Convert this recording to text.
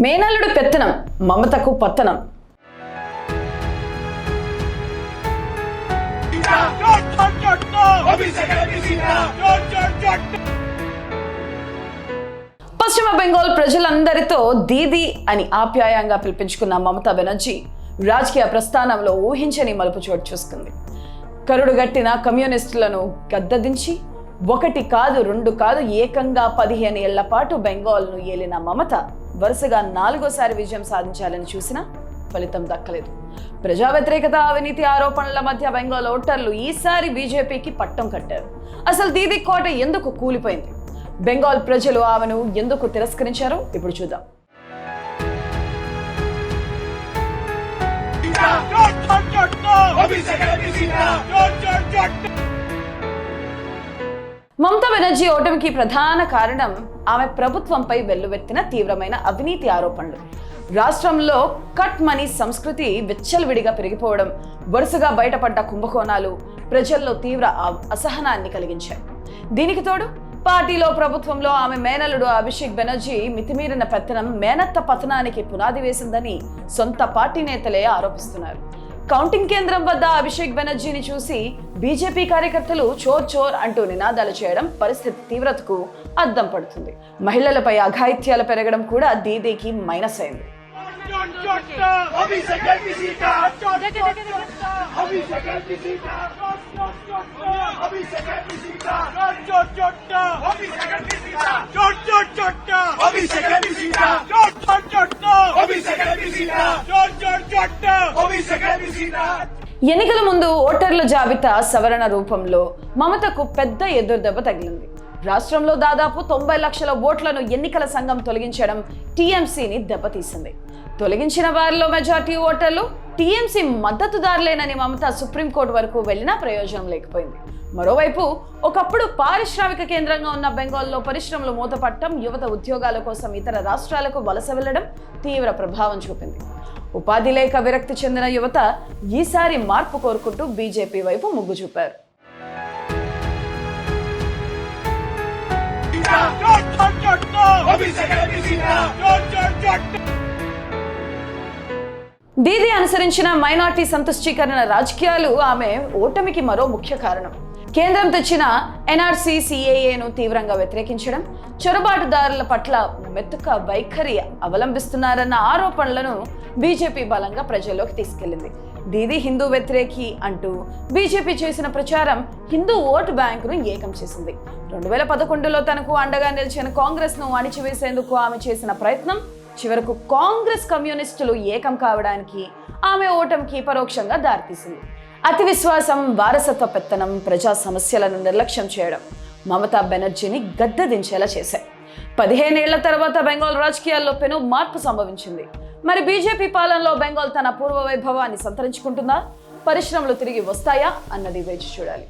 మేనల్లుడు పెత్తనం, మమతకు పత్తనం. పశ్చిమ బెంగాల్ ప్రజలందరితో దీదీ అని ఆప్యాయంగా పిలిపించుకున్న మమతా బెనర్జీ రాజకీయ ప్రస్థానంలో ఊహించని మలుపు చోటు చూసుకుంది. కరుడుగట్టిన కమ్యూనిస్టులను గద్దదించి ఒకటి కాదు రెండు కాదు ఏకంగా 15 ఏళ్ల పాటు బెంగాల్ను ఏలిన మమత వరుసగా 4వ విజయం సాధించాలని చూసినా ఫలితం దక్కలేదు. ప్రజా వ్యతిరేకత, అవినీతి ఆరోపణల మధ్య బెంగాల్ ఓటర్లు ఈసారి బీజేపీకి పట్టం కట్టారు. అసలు దీదీ కోట ఎందుకు కూలిపోయింది? బెంగాల్ ప్రజలు ఆమెను ఎందుకు తిరస్కరించారో ఇప్పుడు చూద్దాం. మమతా బెనర్జీ ఓటమికి ప్రధాన కారణం ఆమె ప్రభుత్వంపై వెల్లువెత్తిన తీవ్రమైన అవినీతి ఆరోపణలు. రాష్ట్రంలో కట్ మనీ సంస్కృతి విచ్చలవిడిగా పెరిగిపోవడం, వరుసగా బయటపడ్డ కుంభకోణాలు ప్రజల్లో తీవ్ర అసహనాన్ని కలిగించాయి. దీనికి తోడు పార్టీలో ప్రభుత్వంలో ఆమె మేనల్లుడు అభిషేక్ బెనర్జీ మితిమీరిన పెత్తనం మేనత్త పతనానికి పునాది వేసిందని సొంత పార్టీ నేతలే ఆరోపిస్తున్నారు. కౌంటింగ్ కేంద్రం వద్ద అభిషేక్ బెనర్జీని చూసి బీజేపీ కార్యకర్తలు చోర్ చోర్ అంటూ నినాదాలు చేయడం పరిస్థితి తీవ్రతకు అద్దం పడుతుంది. మహిళలపై అఘాయిత్యాలు పెరగడం కూడా దీదీకి మైనస్ అయింది. ఎన్నికల ముందు ఓటర్ల జాబితా సవరణ రూపంలో మమతకు పెద్ద ఎదురుదెబ్బ తగిలింది. రాష్ట్రంలో దాదాపు 90 లక్షల ఓట్లను ఎన్నికల సంఘం తొలగించడం టీఎంసీని దెబ్బతీసింది. తొలగించిన వారిలో మెజార్టీ ఓటర్లు టీఎంసీ మద్దతుదారులేనని మమత సుప్రీంకోర్టు వరకు వెళ్లినా ప్రయోజనం లేకపోయింది. మరోవైపు ఒకప్పుడు పారిశ్రామిక కేంద్రంగా ఉన్న బెంగాల్లో పరిశ్రమలు మూతపట్టడం, యువత ఉద్యోగాల కోసం ఇతర రాష్ట్రాలకు వలస వెళ్లడం తీవ్ర ప్రభావం చూపింది. ఉపాధి లేక విరక్తి చెందిన యువత ఈసారి మార్పు కోరుకుంటూ బీజేపీ వైపు మొగ్గు చూపారు. దీదీ అనుసరించిన మైనార్టీ సంతుష్టీకరణ రాజకీయాలు ఆమె ఓటమికి మరో ముఖ్య కారణం. కేంద్రం తెచ్చిన ఎన్ఆర్సీ సిఏఏను తీవ్రంగా వ్యతిరేకించడం, చొరబాటుదారుల పట్ల మెతుక వైఖరి అవలంబిస్తున్నారన్న ఆరోపణలను బీజేపీ బలంగా ప్రజల్లోకి తీసుకెళ్లింది. దీదీ హిందూ వ్యతిరేకి అంటూ బీజేపీ చేసిన ప్రచారం హిందూ ఓటు బ్యాంకును ఏకం చేసింది. 2011లో తనకు అండగా నిలిచిన కాంగ్రెస్ ను అణిచివేసేందుకు ఆమె చేసిన ప్రయత్నం చివరకు కాంగ్రెస్ కమ్యూనిస్టులు ఏకం కావడానికి ఆమె ఓటమికి పరోక్షంగా దారితీసింది. అతి విశ్వాసం, వారసత్వ పెత్తనం, ప్రజా సమస్యలను నిర్లక్ష్యం చేయడం మమతా బెనర్జీని గద్దెదించేలా చేశాయి. 15 ఏళ్ల తర్వాత బెంగాల్ రాజకీయాల్లో పెను మార్పు సంభవించింది. మరి బీజేపీ పాలనలో బెంగాల్ తన పూర్వ వైభవాన్ని సంతరించుకుంటుందా? పరిశ్రమలు తిరిగి వస్తాయా అన్నది వేచి చూడాలి.